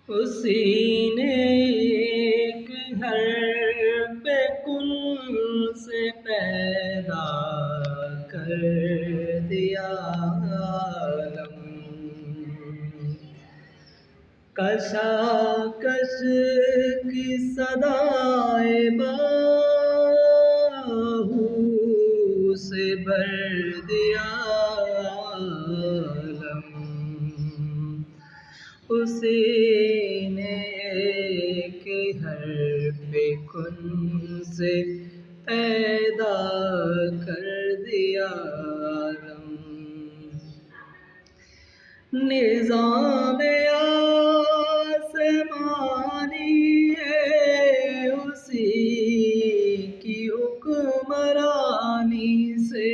اسی نے ایک حرف کن سے پیدا کر دیا عالم، کشاکش کی صدائے باہو سے بھر دیا عالم، اسی نے ایک حرف کن سے پیدا کر دیا عالم، نظام آسمانی ہے اسی کی حکمرانی سے،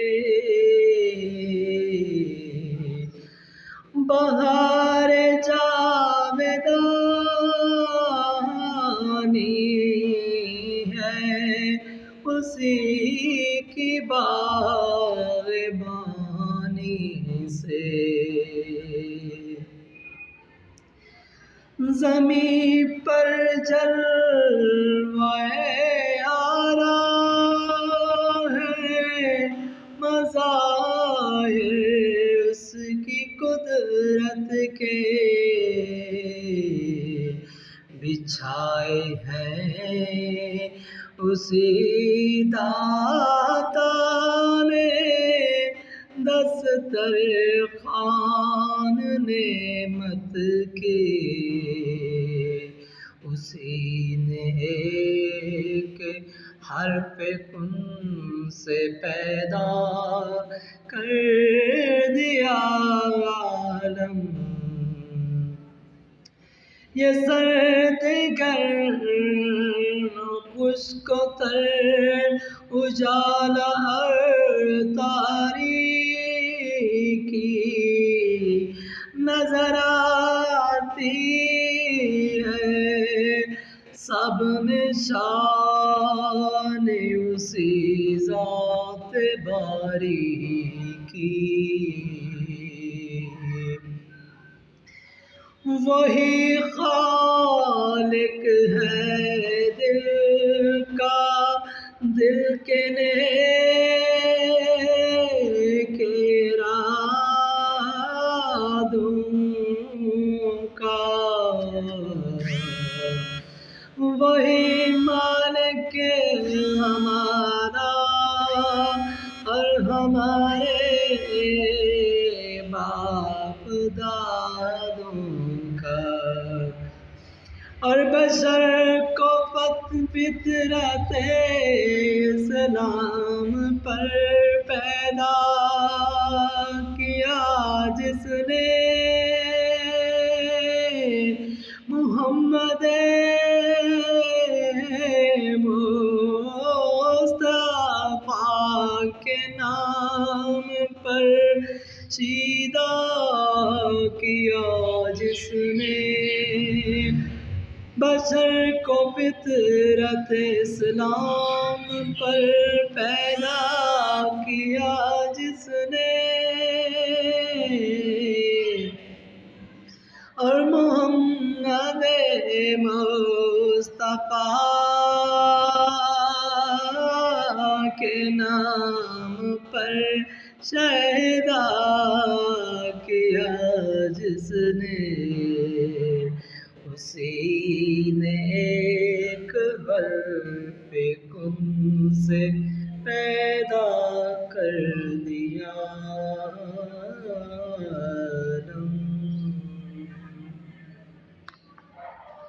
بہار جاودانی ہے اسی کی باغبانی سے، زمین پر جلوہ آرا ہے، مظاہر اس کی قدرت کے بچھائے ہیں اسی داتا نے، دسترخوان نعمت کے اسی نے ایک حرف کن سے پیدا کر دیا عالم، یہ سرد گرم خشک و تر اجالا ہر تاریکی نظر آتی ہے، سب میں شان اسی ذات باری کی، وہی خالق ہے دل کا، دل کے نیک ارادوں کا، وہی مالک ہمارا اور ہمارے باپ دادوں کا، اور بشر کو فطرت اسلام پر پیدا کیا، جس نے محمد مصطفیٰ کے نام پر شیدا کیا، جس نے بشر کو فطرت اسلام پر پیدا کیا، جس نے اور محمد مصطفیٰ کے نام پر شیدا کیا، جس نے اسی نے ایک حرف کن سے پیدا کر دیا۔